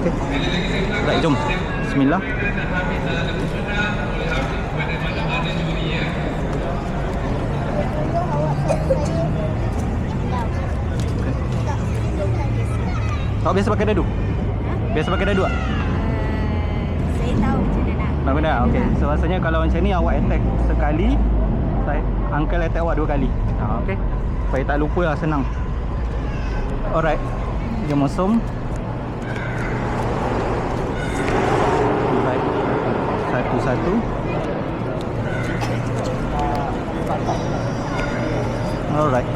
Okay. Baik, jom. Bismillah. Awak biasa pakai dadu? Biasa pakai dadu tak? Saya tahu macam mana nak. Nak guna? Okey. So rasanya kalau macam ni awak attack sekali, uncle attack awak 2 kali. Okey. Supaya tak lupa lah, senang. Alright. Jom mosum. Baik. Satu-satu. Alright.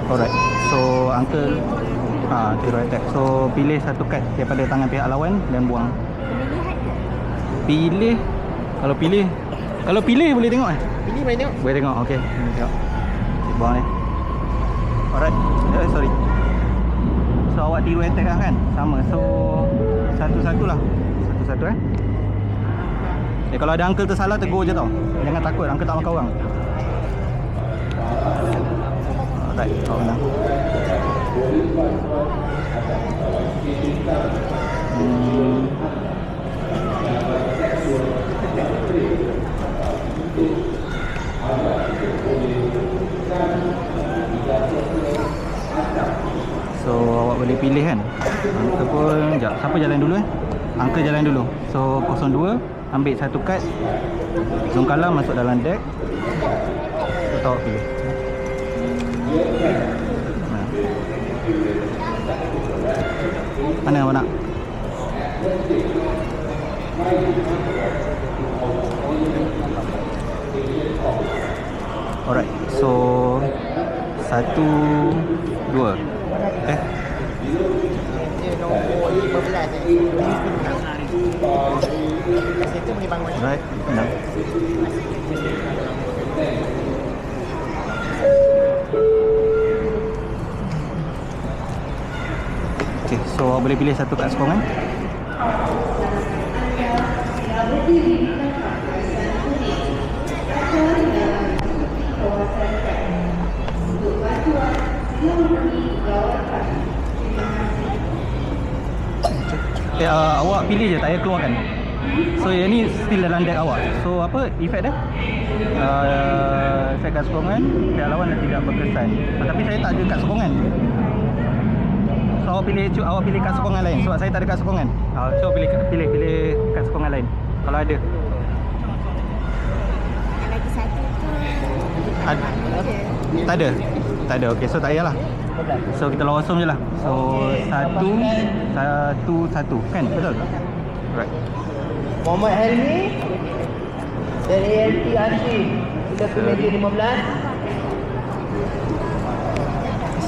Alright. So uncle hero attack. So pilih satu kad daripada tangan pihak lawan dan buang. Pilih. Kalau pilih boleh tengok Pilih main tengok. Boleh tengok. Okey. Tengok. Buang ni. Alright. Sorry. So awak hero attack lah kan? Sama. So satu-satu lah. Satu-satu kalau ada uncle tersalah, tegur je tau. Jangan takut, uncle tak makan orang. Alright, awak menang. So awak boleh pilih kan. Ataupun siapa jalan dulu Uncle jalan dulu. So 02, ambil satu kad. Zon kalah masuk dalam deck. So awak pilih. Mana awak nak? Alright, so 1, 2. Nombor 15 Situ boleh bangun. Alright, menang. Okay, so awak boleh pilih satu kad sokongan. Awak pilih je, tak payah keluarkan. So yang ni still dalam deck awak. So apa efek dia? Efek kad sokongan, pihak lawan dah tidak berkesan. Tapi saya tak ada kad sokongan. So awak pilih kad sokongan lain sebab saya tak ada kad sokongan. So pilih kad sokongan lain kalau ada. Lagi satu tu Tak ada. Okey, so tak payahlah. So kita lawasum je lah. So 1, 1 kan? Betul? Right. Muhammad Helmi dari LT Asri. Sudah ke meja 15.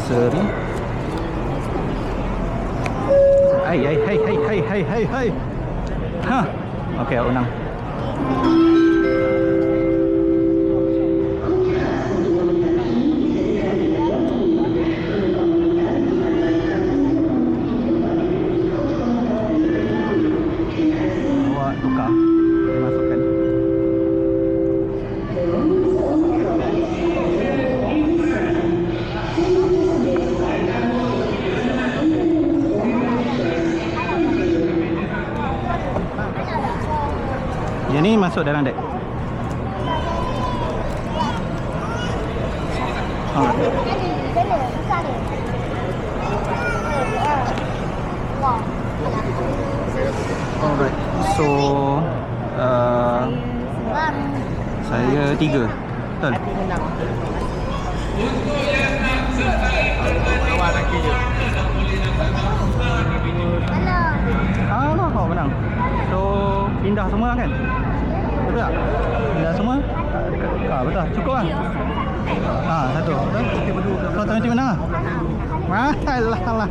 Seri. Hai. Ha. Okey, awak menang. Awak tukar. Dia masukkan. Yang ni masuk dalam deck. Alright. So saya 3. Betul? Awak nak kerja. Kau menang. So pindah semua kan? Betul tak? Pindah semua? Betul. Cukup lah. Satu. Kau tak nanti menang lah. Alah.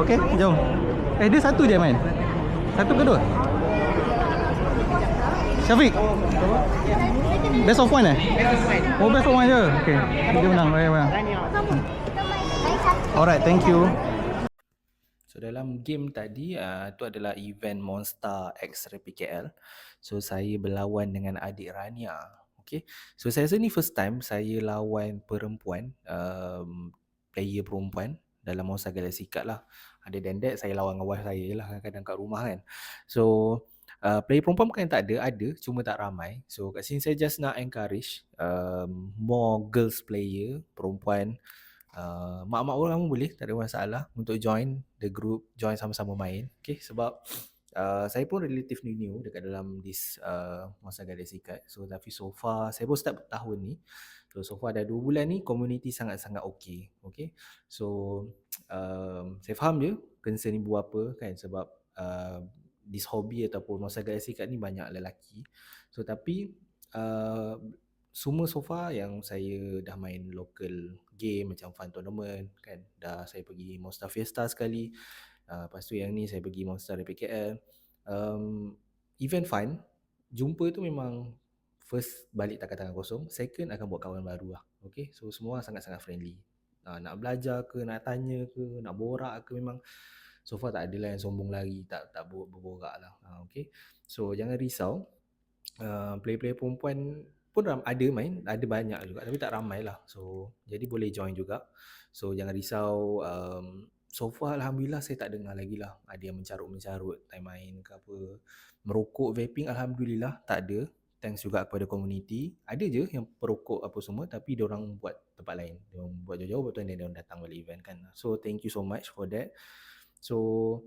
Okey, jom. Dia satu je main. Satu ke dua? Syafiq. Best of one Oh, best of one je. Okey. Dia menang. Baik. Alright, thank you. So dalam dalam game tadi tu adalah event Monster X Rapid KL. So saya berlawan dengan adik Rania. Okay. So saya rasa ni first time saya lawan perempuan, player perempuan dalam Monster Galaxy Cup lah. Other than that, saya lawan dengan wife saya lah kadang kat rumah kan. So player perempuan bukan tak ada, cuma tak ramai. So kat sini saya just nak encourage more girls player perempuan, mak-mak orang pun boleh, tak ada masalah untuk join the group, join sama-sama main. Okay, sebab saya pun relatively new dekat dalam this Monster Galaxy Cup. So tapi so far saya pun start tahun ni. So far dah 2 bulan ni community sangat-sangat okay. Okay. So saya faham je concern ibu apa kan, sebab this hobby ataupun Monster Galaxy Cup ni banyak lelaki. So tapi semua so far yang saya dah main local game macam fun tournament kan, dah saya pergi Monster Fiesta sekali, lepas tu yang ni saya pergi Monster Rapid KL. Event fun, jumpa tu memang first balik tangan kosong, second akan buat kawan baru lah. Okay, so semua sangat-sangat friendly. Nak belajar ke, nak tanya ke, nak borak ke, memang so far tak adalah yang sombong lagi, tak berborak lah. Okay, so jangan risau. Player-player perempuan pun ada main, ada banyak juga tapi tak ramai lah. So jadi boleh join juga. So jangan risau. So far alhamdulillah saya tak dengar lagi lah ada yang mencarut-mencarut time main ke apa. Merokok, vaping alhamdulillah tak ada. Thanks juga kepada community. Ada je yang perokok apa semua tapi diorang buat tempat lain. Diorang buat jauh-jauh, betul ni diorang datang balik event kan. So thank you so much for that. So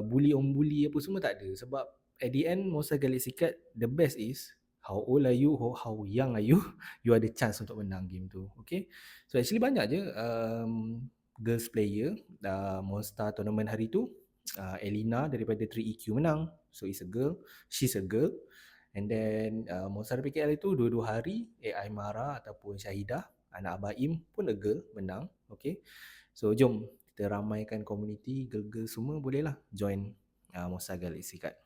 bully apa semua tak ada, sebab at the end Monster Galaxy Cup, the best is how old are you, how young are you, you ada chance untuk menang game tu. Okay, so actually banyak je girls player Monster tournament hari tu. Elina daripada 3EQ menang, so she's a girl. And then Monster PKL itu 2 hari AI Mara ataupun Syahidah, anak Abaim pun a girl menang. Okay, so jom kita ramaikan community, girl-girl semua bolehlah join Monster Galaxy Cup.